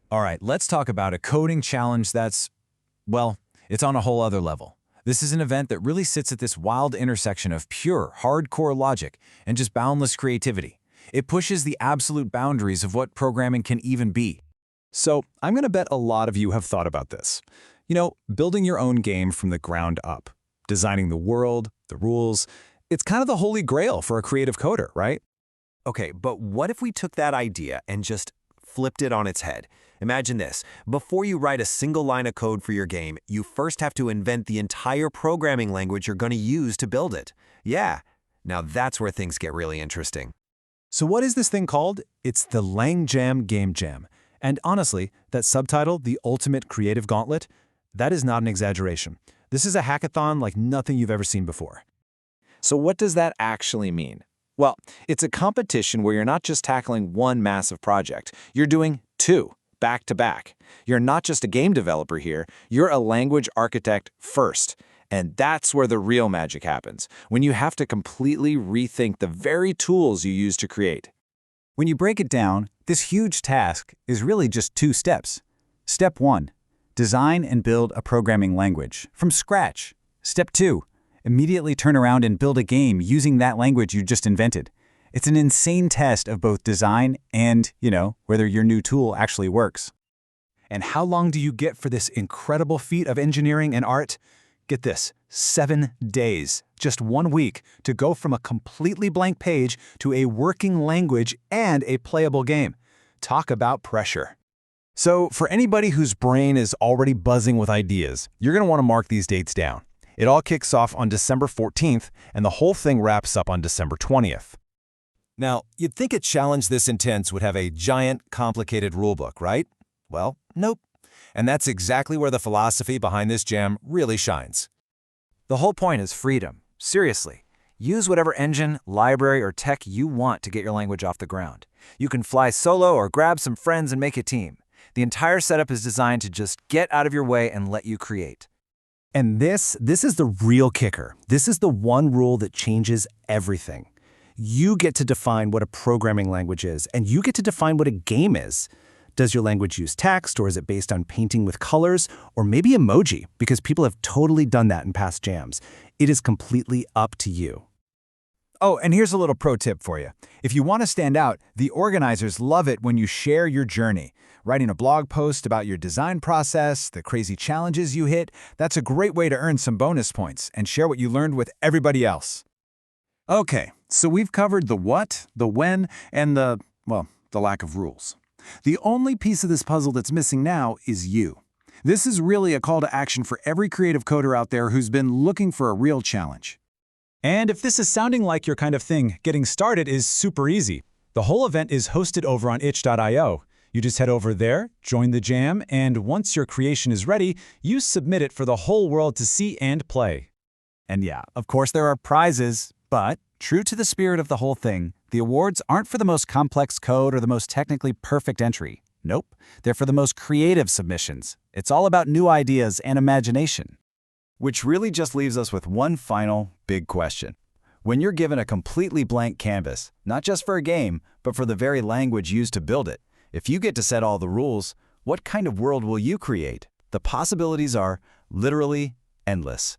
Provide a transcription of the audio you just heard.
All right, let's talk about a coding challenge that's, well, it's on a whole other level. This is an event that really sits at this wild intersection of pure, hardcore logic and just boundless creativity. It pushes the absolute boundaries of what programming can even be. So I'm going to bet a lot of you have thought about this. Building your own game from the ground up. Designing the world, the rules. It's kind of the holy grail for a creative coder, right? Okay, but what if we took that idea and just flipped it on its head? Imagine this. Before you write a single line of code for your game, you first have to invent the entire programming language you're going to use to build it. Yeah, now that's where things get really interesting. So what is this thing called? It's the LangJam Game Jam. And honestly, that subtitle, The Ultimate Creative Gauntlet, that is not an exaggeration. This is a hackathon like nothing you've ever seen before. So what does that actually mean? Well, it's a competition where you're not just tackling one massive project, you're doing two, back to back. You're not just a game developer here, you're a language architect first. And that's where the real magic happens, when you have to completely rethink the very tools you use to create. When you break it down, this huge task is really just 2 steps. Step 1, design and build a programming language from scratch. Step 2, immediately turn around and build a game using that language you just invented. It's an insane test of both design and, whether your new tool actually works. And how long do you get for this incredible feat of engineering and art? Get this, 7 days, just 1 week, to go from a completely blank page to a working language and a playable game. Talk about pressure. So for anybody whose brain is already buzzing with ideas, you're going to want to mark these dates down. It all kicks off on December 14th, and the whole thing wraps up on December 20th. Now, you'd think a challenge this intense would have a giant, complicated rulebook, right? Well, nope. And that's exactly where the philosophy behind this jam really shines. The whole point is freedom. Seriously. Use whatever engine, library, or tech you want to get your language off the ground. You can fly solo or grab some friends and make a team. The entire setup is designed to just get out of your way and let you create. And this is the real kicker. This is the one rule that changes everything. You get to define what a programming language is, and you get to define what a game is. Does your language use text, or is it based on painting with colors, or maybe emoji, because people have totally done that in past jams? It is completely up to you. Oh, and here's a little pro tip for you. If you want to stand out, the organizers love it when you share your journey. Writing a blog post about your design process, the crazy challenges you hit, that's a great way to earn some bonus points and share what you learned with everybody else. Okay, so we've covered the what, the when, and the lack of rules. The only piece of this puzzle that's missing now is you. This is really a call to action for every creative coder out there who's been looking for a real challenge. And if this is sounding like your kind of thing, getting started is super easy. The whole event is hosted over on itch.io. You just head over there, join the jam, and once your creation is ready, you submit it for the whole world to see and play. And yeah, of course there are prizes, but true to the spirit of the whole thing, the awards aren't for the most complex code or the most technically perfect entry. Nope, they're for the most creative submissions. It's all about new ideas and imagination. Which really just leaves us with one final big question. When you're given a completely blank canvas, not just for a game, but for the very language used to build it, if you get to set all the rules, what kind of world will you create? The possibilities are literally endless.